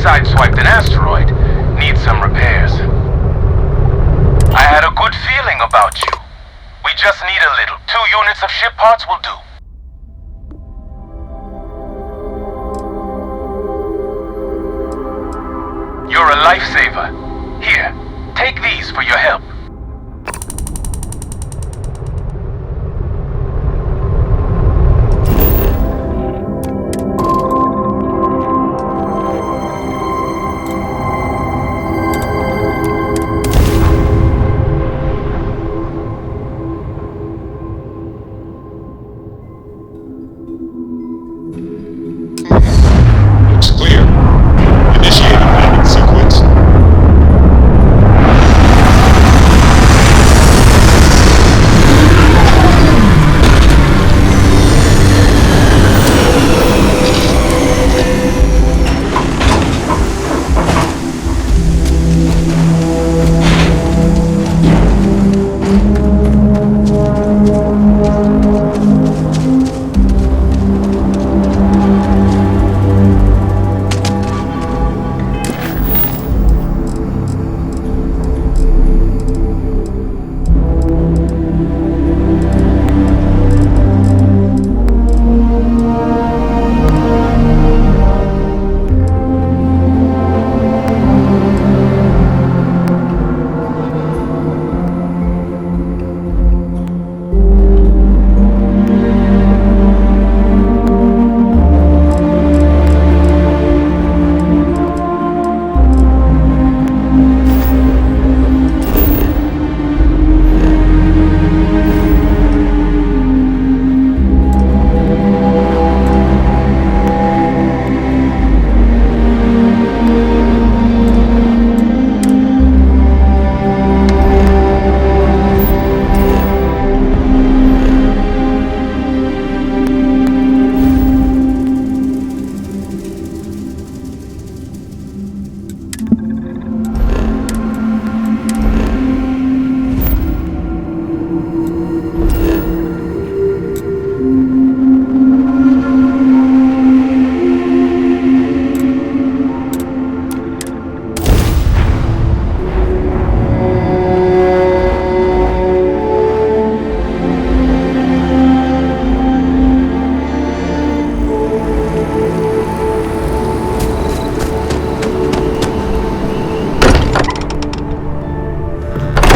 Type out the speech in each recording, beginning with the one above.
sideswiped an asteroid. Needs some repairs. I had a good feeling about you. We just need a little. 2 units of ship parts will do. You're a lifesaver. Here, take these for your help. Looks clear. Initiating landing sequence.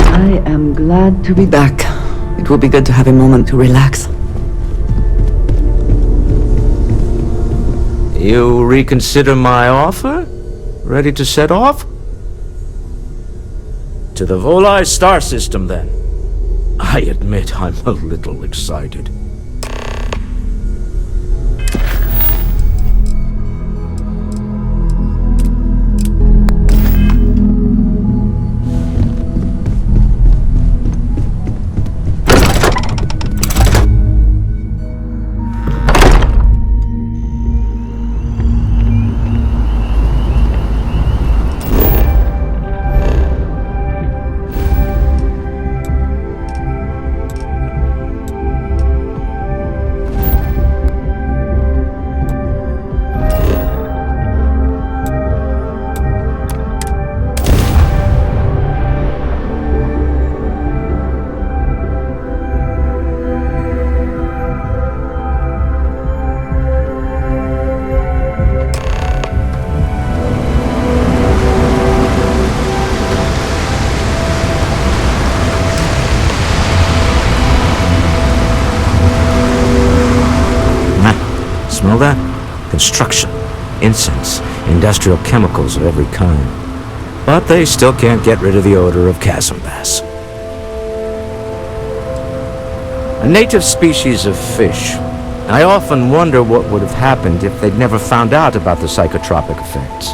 I am glad to be back. It will be good to have a moment to relax. You reconsider my offer? Ready to set off? To the Volai star system, then. I admit I'm a little excited. Smell that? Construction, incense, industrial chemicals of every kind. But they still can't get rid of the odor of chasm bass. A native species of fish. I often wonder what would have happened if they'd never found out about the psychotropic effects.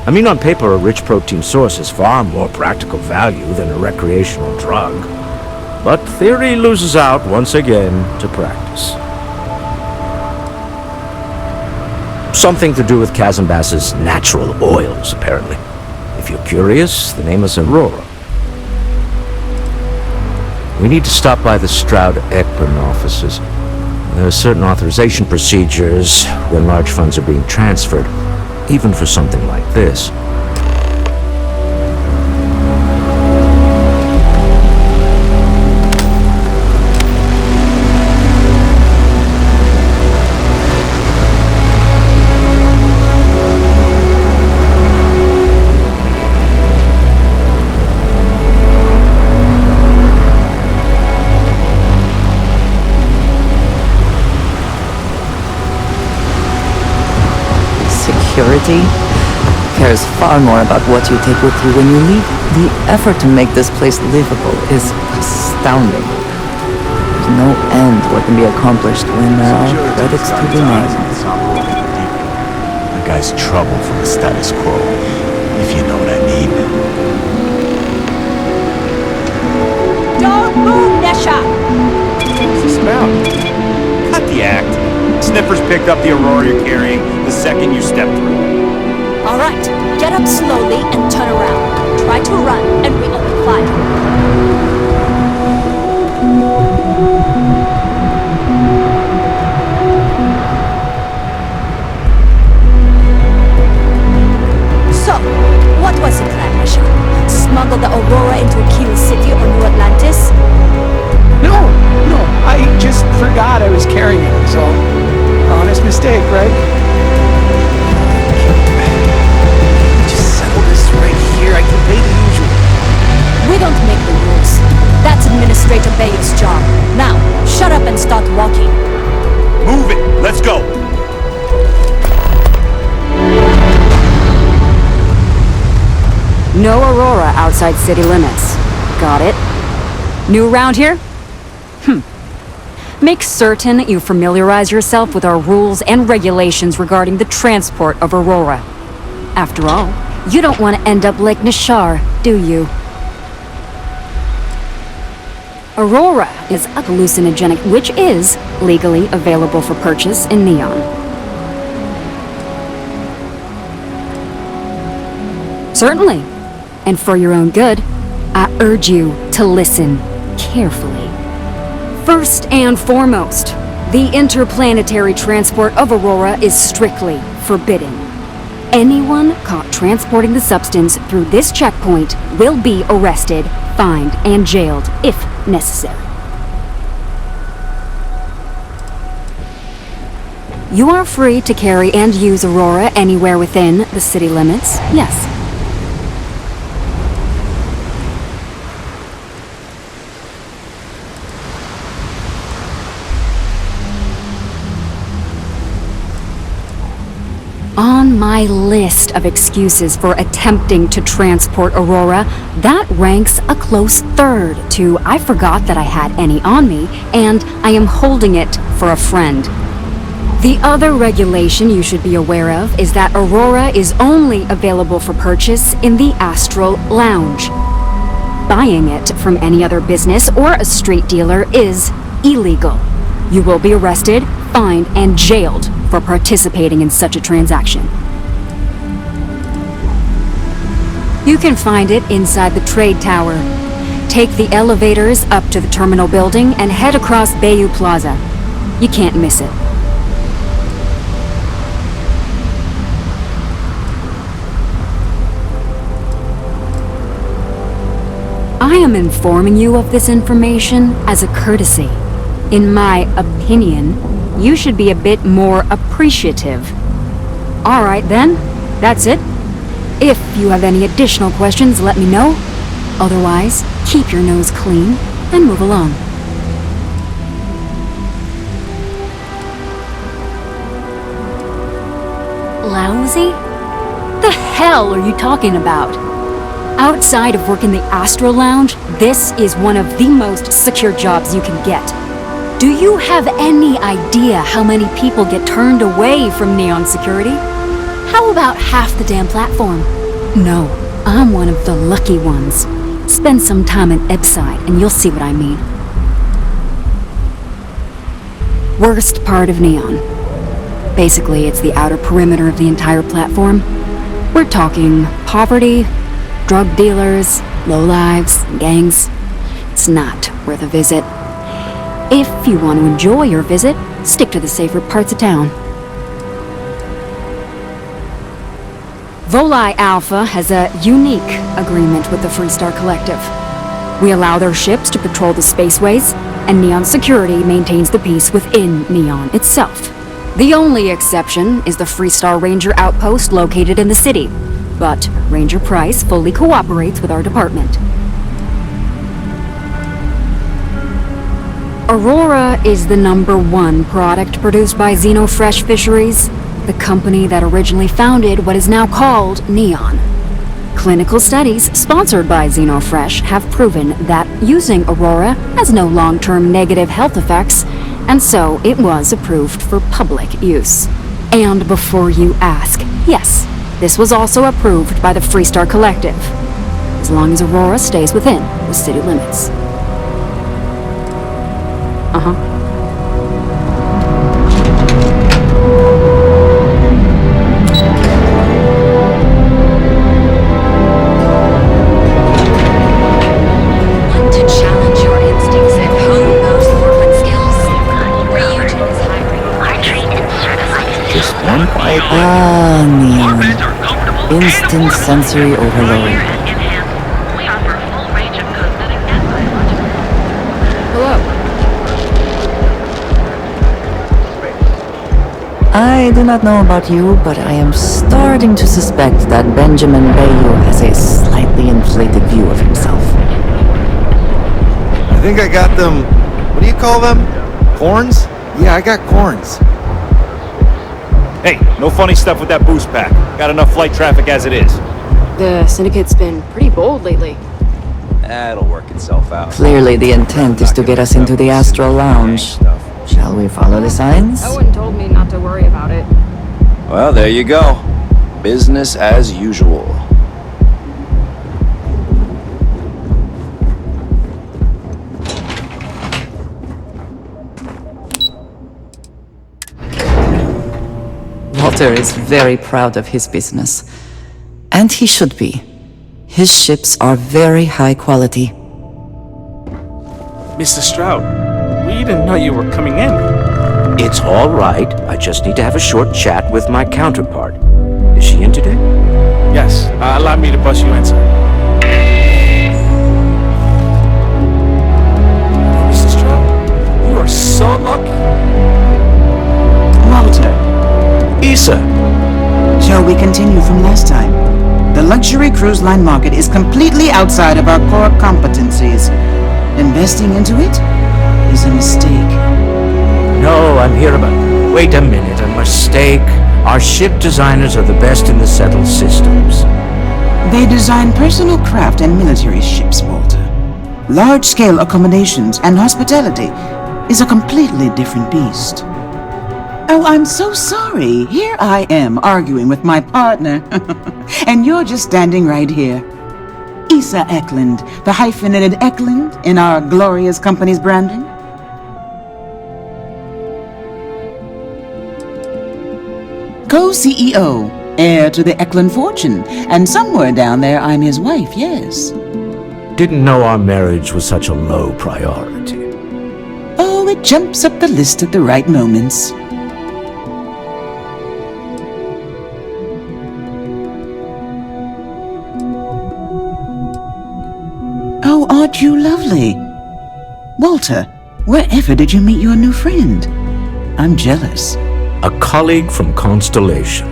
I mean, on paper, a rich protein source has far more practical value than a recreational drug. But theory loses out once again to practice. Something to do with chasm bass's natural oils, apparently. If you're curious, the name is Aurora. We need to stop by the Stroud-Ekman offices. There are certain authorization procedures when large funds are being transferred. even for something like this. Security cares far more about what you take with you when you leave. The effort to make this place livable is astounding. There's no end to what can be accomplished when there are credits to be made. The guy's trouble from the status quo, if you know what I mean. Don't move, Nesha! What's the smell? Cut the act. Sniffers picked up the Aurora you're carrying the second you step through. All right, get up slowly and turn around. Try to run, and we open fire. So, what was the plan, Misha? Smuggle the Aurora into a key city or New Atlantis? No, I just forgot I was carrying it, so honest mistake, right? Just settle this right here, I can pay the usual. We don't make the rules. That's Administrator Bayer's job. Now, shut up and start walking. Move it! Let's go! No Aurora outside city limits. Got it? New around here? Make certain you familiarize yourself with our rules and regulations regarding the transport of Aurora. After all, you don't want to end up like Nishar, do you? Aurora is a hallucinogenic which is legally available for purchase in Neon. Certainly. And for your own good, I urge you to listen carefully. First and foremost, the interplanetary transport of Aurora is strictly forbidden. Anyone caught transporting the substance through this checkpoint will be arrested, fined, and jailed if necessary. You are free to carry and use Aurora anywhere within the city limits, yes. On my list of excuses for attempting to transport Aurora, that ranks a close third to I forgot that I had any on me, and I am holding it for a friend. The other regulation you should be aware of is that Aurora is only available for purchase in the Astral Lounge. Buying it from any other business or a street dealer is illegal. You will be arrested, fined, and jailed for participating in such a transaction. You can find it inside the trade tower. Take the elevators up to the terminal building and head across Bayou Plaza. You can't miss it. I am informing you of this information as a courtesy. In my opinion, you should be a bit more appreciative. All right then, that's it. If you have any additional questions, let me know. Otherwise, keep your nose clean and move along. Lousy? The hell are you talking about? Outside of working the Astro Lounge, this is one of the most secure jobs you can get. Do you have any idea how many people get turned away from Neon security? How about half the damn platform? No, I'm one of the lucky ones. Spend some time in Ebside and you'll see what I mean. Worst part of Neon. Basically, it's the outer perimeter of the entire platform. We're talking poverty, drug dealers, lowlives, gangs. It's not worth a visit. If you want to enjoy your visit, stick to the safer parts of town. Volii Alpha has a unique agreement with the Freestar Collective. We allow their ships to patrol the spaceways, and Neon Security maintains the peace within Neon itself. The only exception is the Freestar Ranger outpost located in the city, but Ranger Price fully cooperates with our department. Aurora is the #1 product produced by Xenofresh Fisheries, the company that originally founded what is now called Neon. Clinical studies sponsored by Xenofresh have proven that using Aurora has no long-term negative health effects, and so it was approved for public use. And before you ask, yes, this was also approved by the Freestar Collective, as long as Aurora stays within the city limits. Want to challenge your instincts and hone those corporate skills? Ryujin is hiring. Our trained and certified. Just one quiet. Neon. Instant sensory overload. We offer a full range of cosmetic and biological. Hello. I do not know about you, but I am starting to suspect that Benjamin Bayou has a slightly inflated view of himself. I think I got them. What do you call them? Corns? Yeah, I got corns. Hey, no funny stuff with that boost pack. Got enough flight traffic as it is. The Syndicate's been pretty bold lately. That'll work itself out. Clearly the intent is to get us into the Astral Lounge. Shall we follow the signs? Owen told me not to worry about it. Well, there you go. Business as usual. Walter is very proud of his business. And he should be. His ships are very high quality. Mr. Stroud, we didn't know you were coming in. It's all right. I just need to have a short chat with my counterpart. Is she in today? Yes, allow me to bust you in, sir. Mr. Stroud, you are so lucky. Walter, Issa! shall we continue from last time? The luxury cruise line market is completely outside of our core competencies. Investing into it is a mistake. No, I'm here about... Wait a minute, a mistake. Our ship designers are the best in the settled systems. They design personal craft and military ships, Walter. Large-scale accommodations and hospitality is a completely different beast. Oh, I'm so sorry. Here I am arguing with my partner. And you're just standing right here. Issa Eklund, the hyphenated Eklund in our glorious company's branding. Co-CEO, heir to the Eklund fortune, and somewhere down there I'm his wife, yes. Didn't know our marriage was such a low priority. Oh, it jumps up the list at the right moments. Oh, aren't you lovely? Walter, wherever did you meet your new friend? I'm jealous. A colleague from Constellation.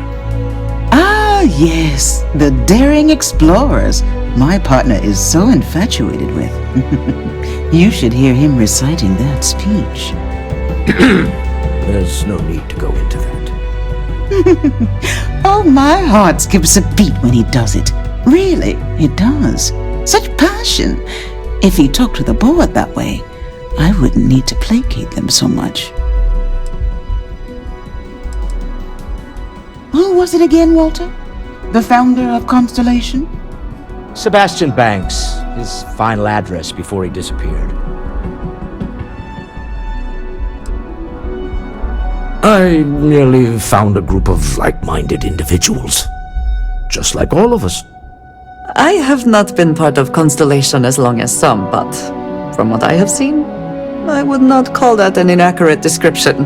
Ah, yes, the daring explorers my partner is so infatuated with. You should hear him reciting that speech. There's no need to go into that. Oh, my heart skips a beat when he does it. Really, it does. Such passion. If he talked to the board that way, I wouldn't need to placate them so much. Who was it again, Walter? The founder of Constellation? Sebastian Banks, his final address before he disappeared. I merely found a group of like-minded individuals. Just like all of us. I have not been part of Constellation as long as some, but from what I have seen, I would not call that an inaccurate description.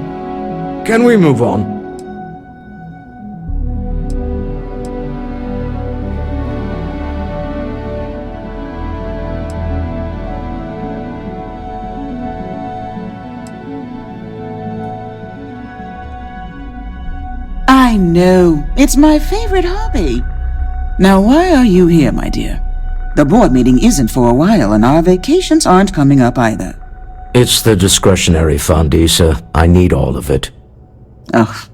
Can we move on? no. It's my favorite hobby. Now, why are you here, my dear? The board meeting isn't for a while, and our vacations aren't coming up either. It's the discretionary fund, Issa. I need all of it. Ugh.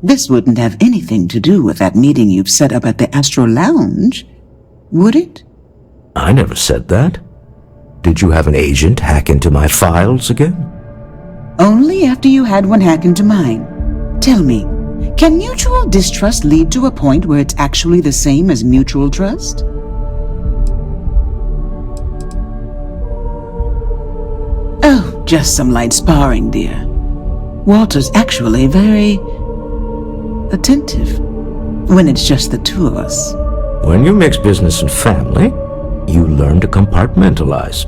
This wouldn't have anything to do with that meeting you've set up at the Astro Lounge, would it? I never said that. Did you have an agent hack into my files again? Only after you had one hack into mine. Tell me, can mutual distrust lead to a point where it's actually the same as mutual trust? Oh, just some light sparring, dear. Walter's actually very attentive when it's just the two of us. When you mix business and family, you learn to compartmentalize.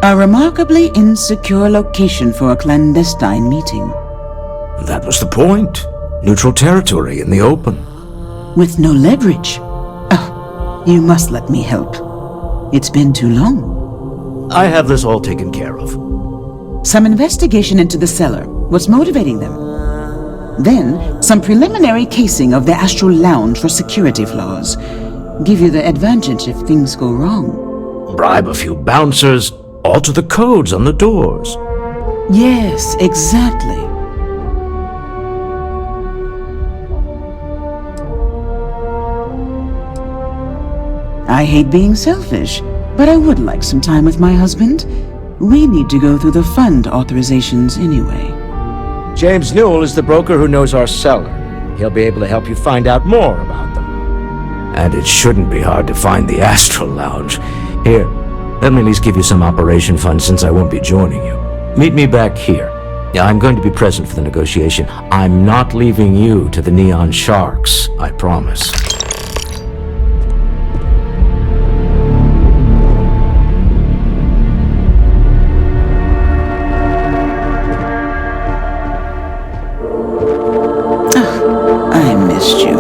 A remarkably insecure location for a clandestine meeting. That was the point. Neutral territory in the open. With no leverage. Oh, you must let me help. It's been too long. I have this all taken care of. Some investigation into the cellar. What's motivating them? Then, some preliminary casing of the Astral Lounge for security flaws. Give you the advantage if things go wrong. Bribe a few bouncers, alter the codes on the doors. Yes, exactly. I hate being selfish, but I would like some time with my husband. We need to go through the fund authorizations anyway. James Newell is the broker who knows our cellar. He'll be able to help you find out more about them. And it shouldn't be hard to find the Astral Lounge. Here, let me at least give you some operation funds since I won't be joining you. Meet me back here. I'm going to be present for the negotiation. I'm not leaving you to the Neon Sharks, I promise. I missed you.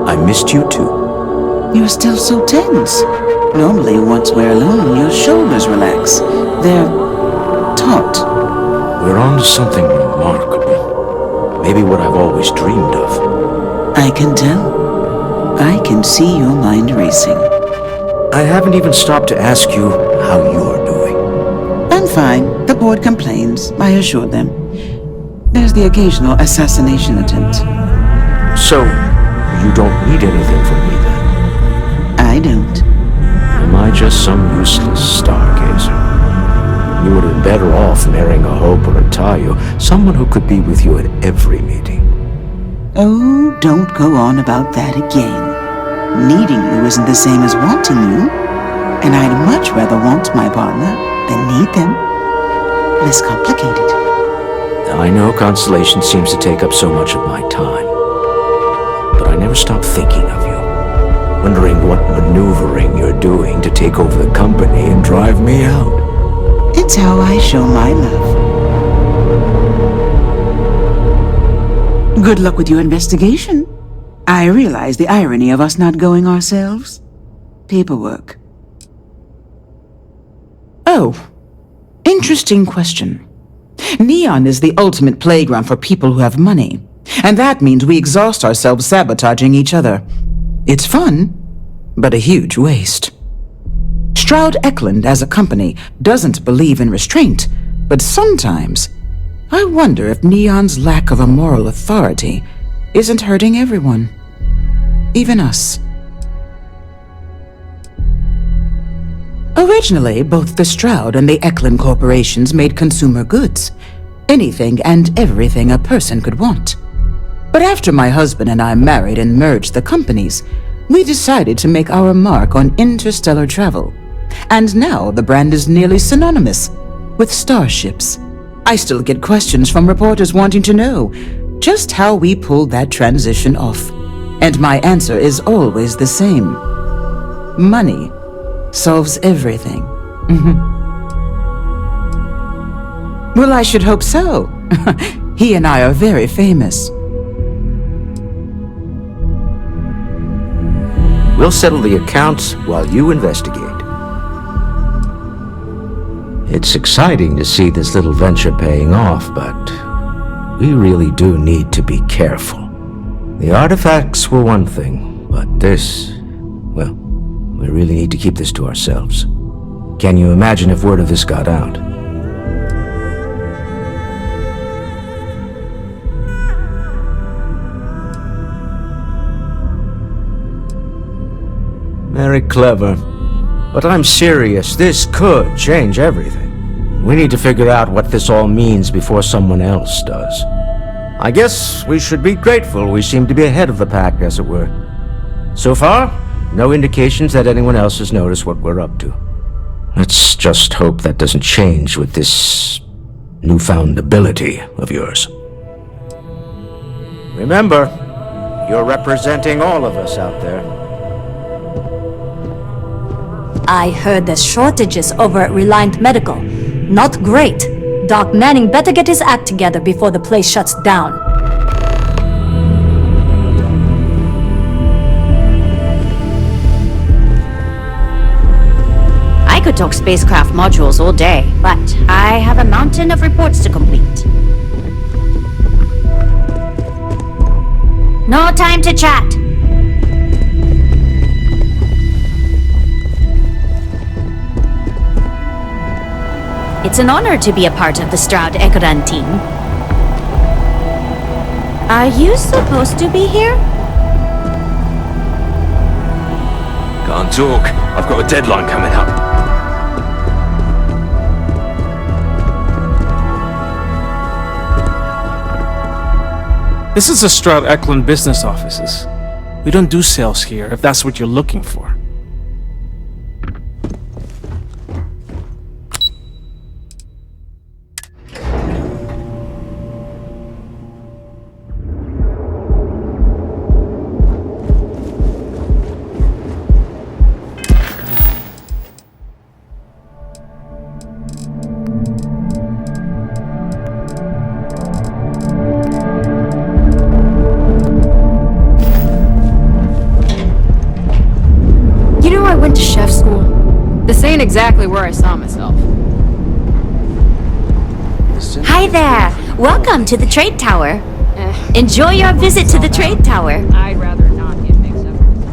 I missed you too. You're still so tense. Normally, once we're alone, your shoulders relax. They're taut. We're on to something remarkable. Maybe what I've always dreamed of. I can tell. I can see your mind racing. I haven't even stopped to ask you how you're doing. I'm fine. The board complains, I assure them. There's the occasional assassination attempt. So, you don't need anything from me then? I don't. Am I just some useless stargazer? You would have been better off marrying a Hope or a Tayo, someone who could be with you at every meeting. Oh, don't go on about that again. Needing you isn't the same as wanting you. And I'd much rather want my partner than need them. Less complicated. I know Constellation seems to take up so much of my time. But I never stop thinking of you. Wondering what maneuvering you're doing to take over the company and drive me out. It's how I show my love. Good luck with your investigation. I realize the irony of us not going ourselves. Paperwork. Oh, interesting question. Neon is the ultimate playground for people who have money. And that means we exhaust ourselves sabotaging each other. It's fun, but a huge waste. Stroud Eklund, as a company, doesn't believe in restraint, but sometimes I wonder if Neon's lack of a moral authority isn't hurting everyone. Even us. Originally, both the Stroud and the Eklund corporations made consumer goods. Anything and everything a person could want. But after my husband and I married and merged the companies, we decided to make our mark on interstellar travel. And now the brand is nearly synonymous with starships. I still get questions from reporters wanting to know just how we pulled that transition off. And my answer is always the same. Money solves everything. Well, I should hope so. He and I are very famous. We'll settle the accounts while you investigate. It's exciting to see this little venture paying off, but we really do need to be careful. The artifacts were one thing, but this, well, we really need to keep this to ourselves. Can you imagine if word of this got out? Very clever. But I'm serious, this could change everything. We need to figure out what this all means before someone else does. I guess we should be grateful we seem to be ahead of the pack, as it were. So far, no indications that anyone else has noticed what we're up to. Let's just hope that doesn't change with this newfound ability of yours. Remember, you're representing all of us out there. I heard there's shortages over at Reliant Medical. Not great. Doc Manning better get his act together before the place shuts down. I could talk spacecraft modules all day, but I have a mountain of reports to complete. No time to chat. It's an honor to be a part of the Stroud Ekoran team. Are you supposed to be here? Can't talk. I've got a deadline coming up. This is the Stroud Eklund business offices. We don't do sales here, if that's what you're looking for. This ain't exactly where I saw myself. Hi there! Welcome to the Trade Tower. Enjoy your visit to the Trade Tower. I'd rather not get mixed up with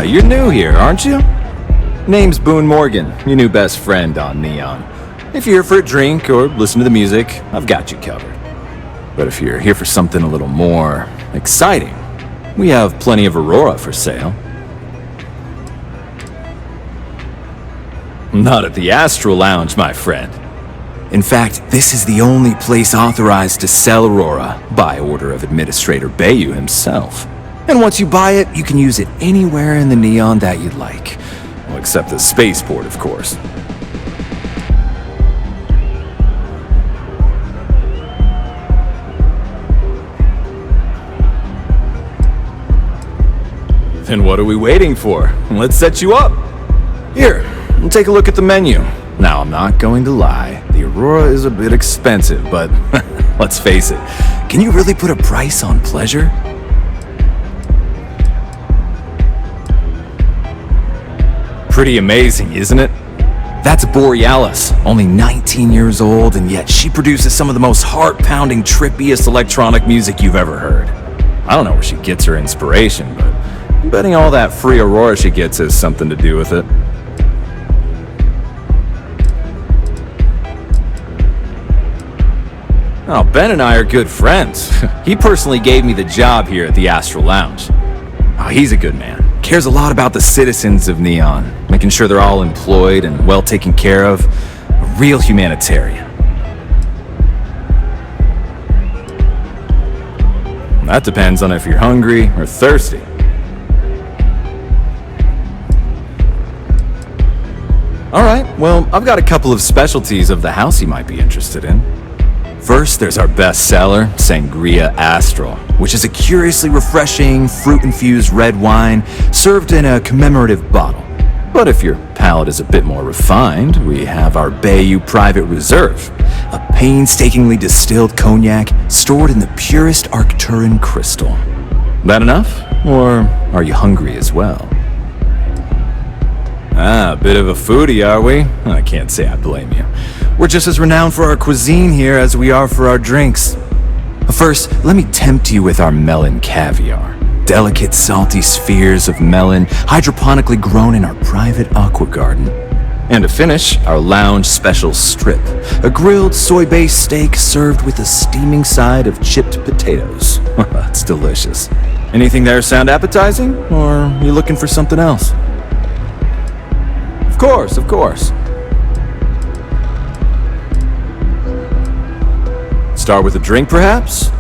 You're new here, aren't you? Name's Boone Morgan, your new best friend on Neon. If you're here for a drink or listen to the music, I've got you covered. But if you're here for something a little more exciting, we have plenty of Aurora for sale. Not at the Astral Lounge, my friend. In fact, this is the only place authorized to sell Aurora by order of Administrator Bayou himself. And once you buy it, you can use it anywhere in the Neon that you'd like. Well, except the spaceport, of course. Then what are we waiting for? Let's set you up. Here, take a look at the menu. Now, I'm not going to lie. The Aurora is a bit expensive, but let's face it. Can you really put a price on pleasure? Pretty amazing, isn't it? That's Borealis, only 19 years old, and yet she produces some of the most heart-pounding, trippiest electronic music you've ever heard. I don't know where she gets her inspiration, but I'm betting all that free Aurora she gets has something to do with it. Oh, Ben and I are good friends. He personally gave me the job here at the Astral Lounge. Oh, he's a good man. Cares a lot about the citizens of Neon, making sure they're all employed and well taken care of. A real humanitarian. That depends on if you're hungry or thirsty. Alright, well, I've got a couple of specialties of the house you might be interested in. First, there's our best seller, Sangria Astral, which is a curiously refreshing, fruit-infused red wine served in a commemorative bottle. But if your palate is a bit more refined, we have our Bayou Private Reserve, a painstakingly distilled cognac stored in the purest Arcturan crystal. That enough? Or are you hungry as well? Ah, a bit of a foodie, are we? I can't say I blame you. We're just as renowned for our cuisine here as we are for our drinks. First, let me tempt you with our melon caviar. Delicate, salty spheres of melon hydroponically grown in our private aqua garden. And to finish, our lounge special strip, a grilled soy-based steak served with a steaming side of chipped potatoes. It's delicious. Anything there sound appetizing, or are you looking for something else? Of course. Start with a drink, perhaps?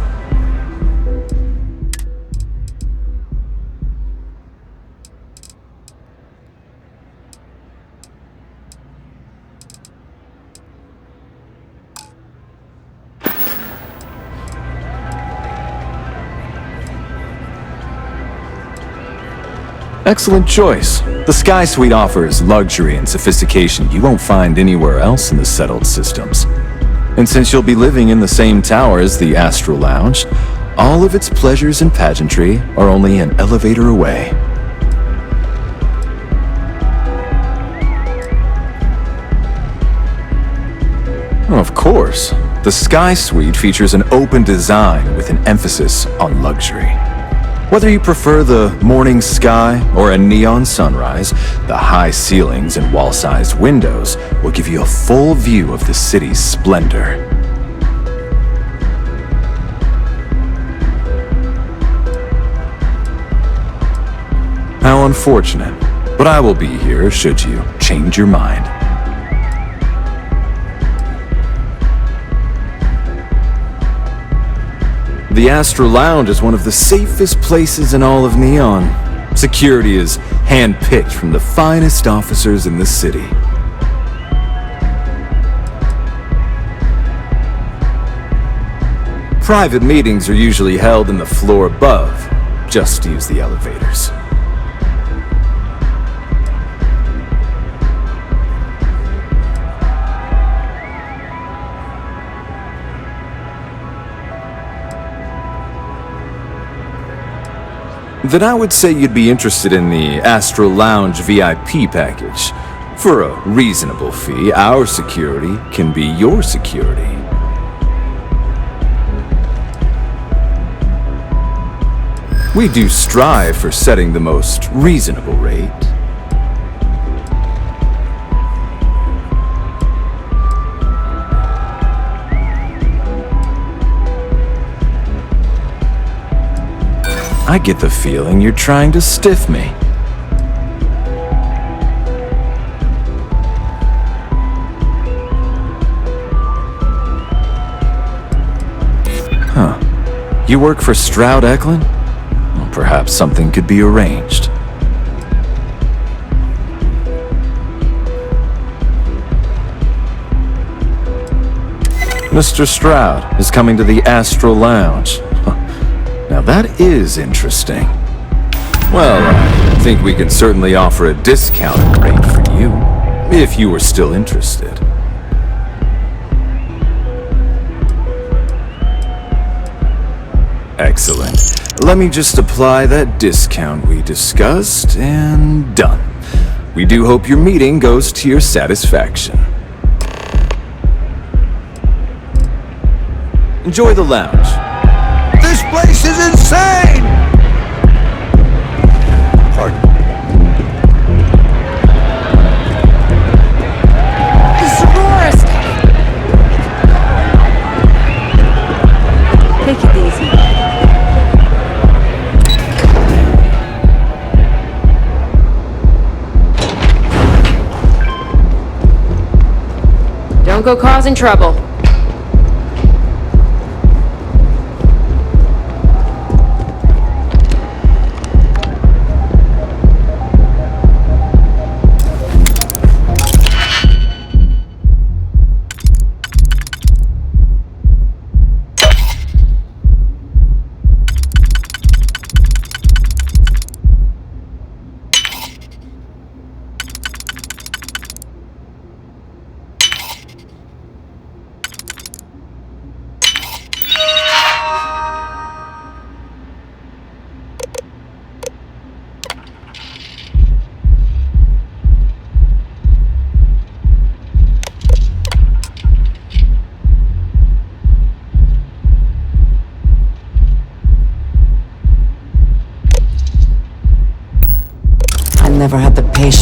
Excellent choice. The Sky Suite offers luxury and sophistication you won't find anywhere else in the settled systems. And since you'll be living in the same tower as the Astral Lounge, all of its pleasures and pageantry are only an elevator away. Oh, of course. The Sky Suite features an open design with an emphasis on luxury. Whether you prefer the morning sky or a neon sunrise, the high ceilings and wall-sized windows will give you a full view of the city's splendor. How unfortunate, but I will be here should you change your mind. The Astral Lounge is one of the safest places in all of Neon. Security is hand-picked from the finest officers in the city. Private meetings are usually held in the floor above. Just use the elevators. Then I would say you'd be interested in the Astral Lounge VIP package. For a reasonable fee, our security can be your security. We do strive for setting the most reasonable rate. I get the feeling you're trying to stiff me. Huh. You work for Stroud Eklund? Well, perhaps something could be arranged. Mr. Stroud is coming to the Astral Lounge. Now that is interesting. Well, I think we could certainly offer a discounted rate for you, if you were still interested. Excellent. Let me just apply that discount we discussed, and done. We do hope your meeting goes to your satisfaction. Enjoy the lounge. This place is insane! Pardon. It's the worst! Take it easy. Don't go causing trouble.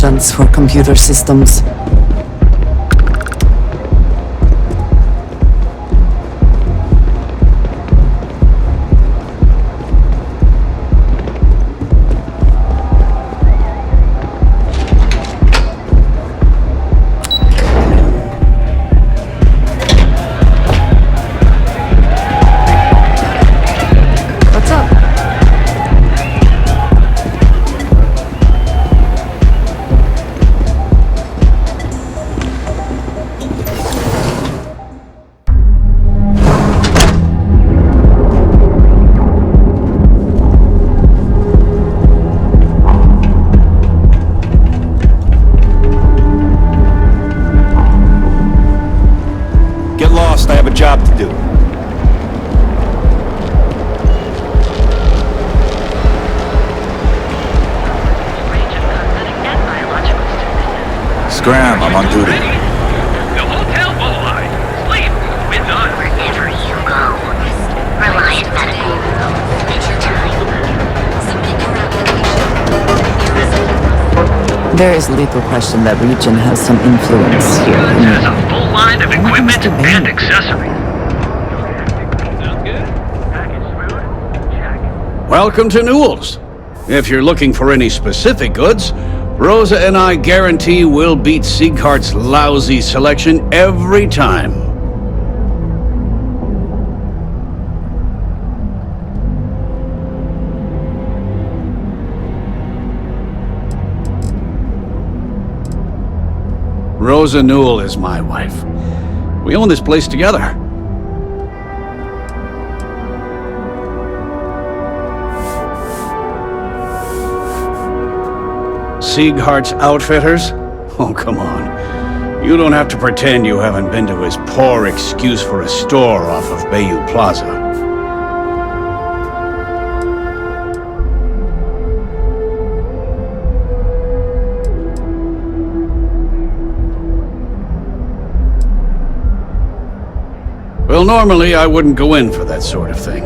intelligence for computer systems. Get lost, I have a job to do. Scram, I'm on duty. The hotel Bullseye. Sleep. We're done. Wherever you go, Reliant Medical. There is little question that Region has some influence here. There's a full line of equipment and accessories. Welcome to Newell's. If you're looking for any specific goods, Rosa and I guarantee we'll beat Sieghart's lousy selection every time. Rosa Newell is my wife. We own this place together. Sieghart's Outfitters? Oh, come on. You don't have to pretend you haven't been to his poor excuse for a store off of Bayou Plaza. Well, normally I wouldn't go in for that sort of thing,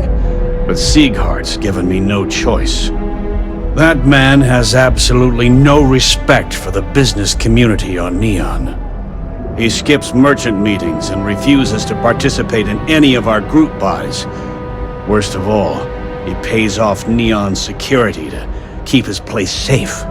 but Sieghart's given me no choice. That man has absolutely no respect for the business community on Neon. He skips merchant meetings and refuses to participate in any of our group buys. Worst of all, he pays off Neon security to keep his place safe.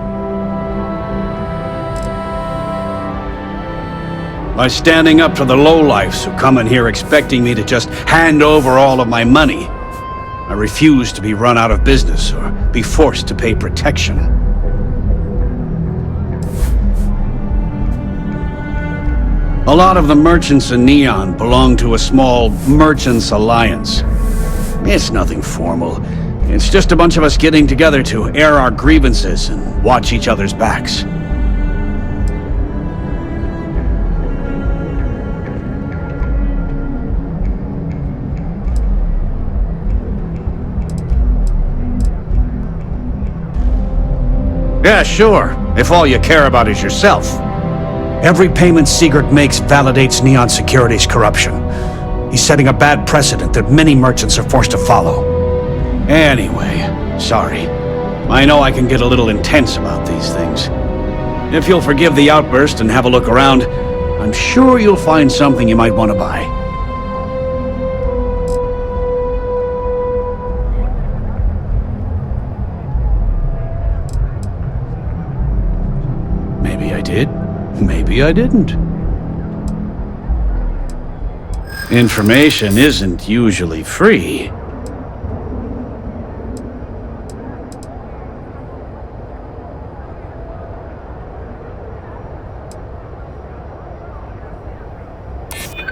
By standing up to the lowlifes who come in here expecting me to just hand over all of my money, I refuse to be run out of business or be forced to pay protection. A lot of the merchants in Neon belong to a small merchants alliance. It's nothing formal. It's just a bunch of us getting together to air our grievances and watch each other's backs. Yeah, sure, if all you care about is yourself. Every payment Siegert makes validates Neon Security's corruption. He's setting a bad precedent that many merchants are forced to follow. Anyway, sorry. I know I can get a little intense about these things. If you'll forgive the outburst and have a look around, I'm sure you'll find something you might want to buy. Maybe I did, maybe I didn't. Information isn't usually free.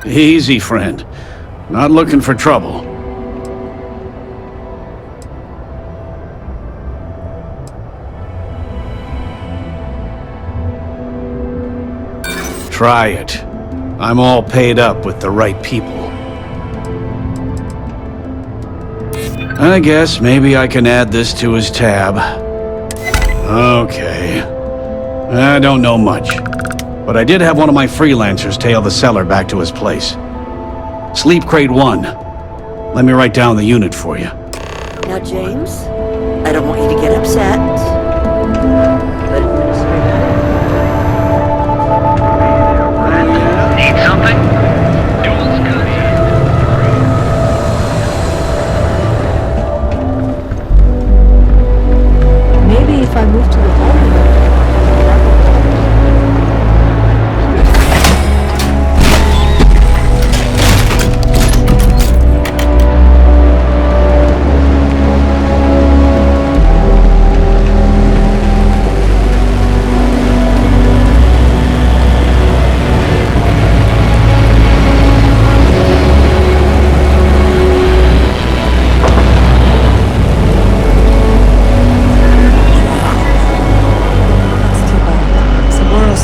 Easy, friend. Not looking for trouble. Try it. I'm all paid up with the right people. I guess maybe I can add this to his tab. Okay. I don't know much, but I did have one of my freelancers tail the seller back to his place. Sleep Crate 1. Let me write down the unit for you. Now, James, I don't want you to get upset, but Administrator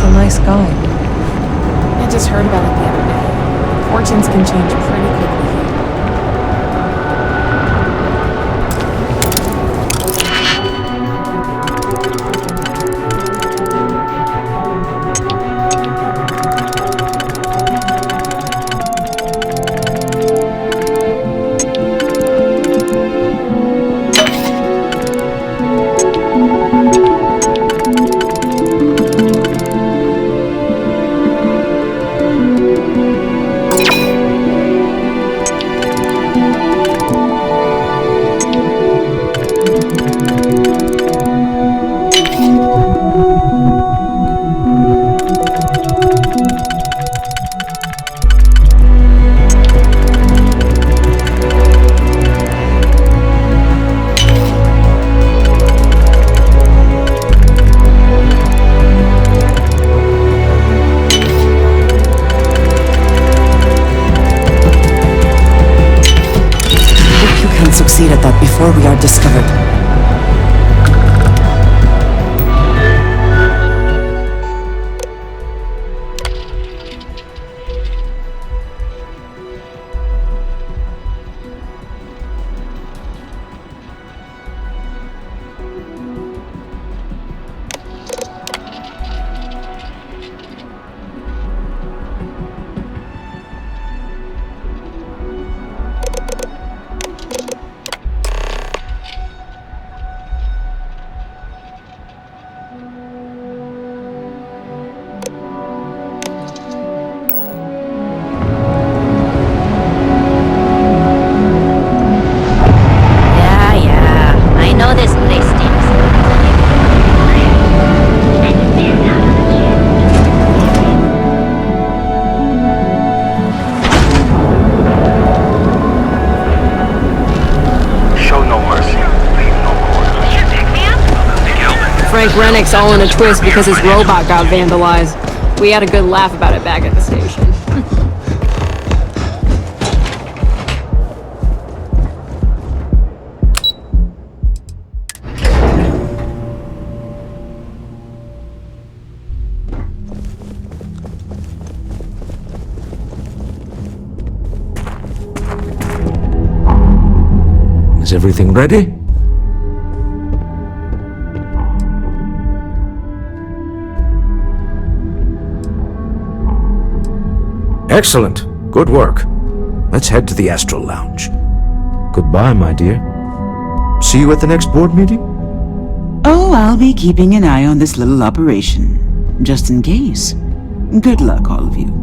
a nice guy. I just heard about it the other day. Fortunes can change pretty quickly here. Succeed at that before we are discovered. Frank Rennick's all in a twist because his robot got vandalized. We had a good laugh about it back at the station. Is everything ready? Excellent. Good work. Let's head to the Astral Lounge. Goodbye, my dear. See you at the next board meeting? Oh, I'll be keeping an eye on this little operation, just in case. Good luck, all of you.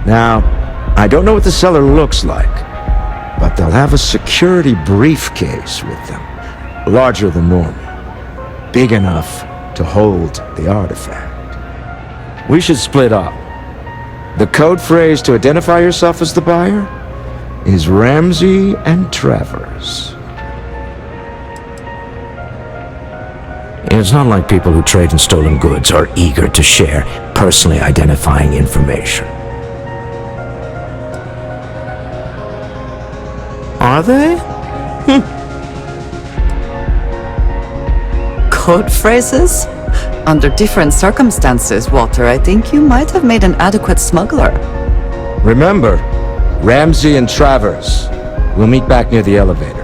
Now, I don't know what the cellar looks like, but they'll have a security briefcase with them, larger than normal, big enough to hold the artifact. We should split up. The code phrase to identify yourself as the buyer is Ramsey and Travers. It's not like people who trade in stolen goods are eager to share personally identifying information. Are they? Code phrases? Under different circumstances, Walter, I think you might have made an adequate smuggler. Remember, Ramsey and Travers. We'll meet back near the elevator.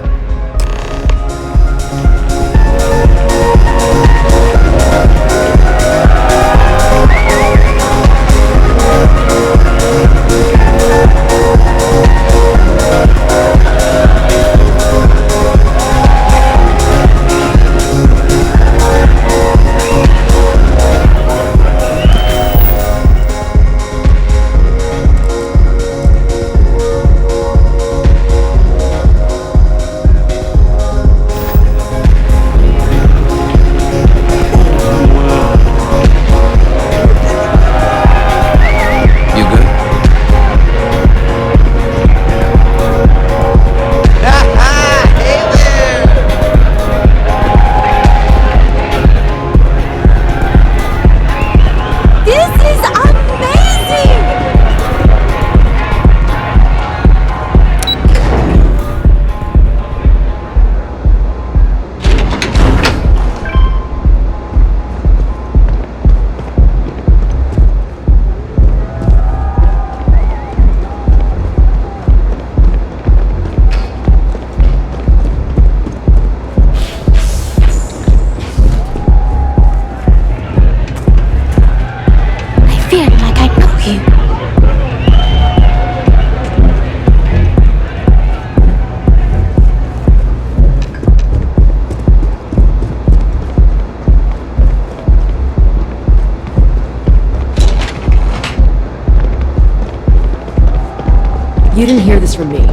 You didn't hear this from me,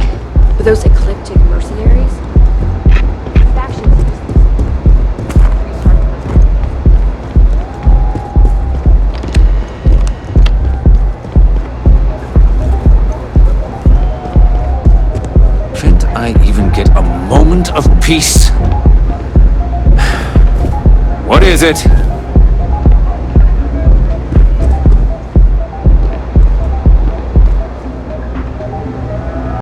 but those eclectic mercenaries? Factions use Can't I even get a moment of peace? What is it?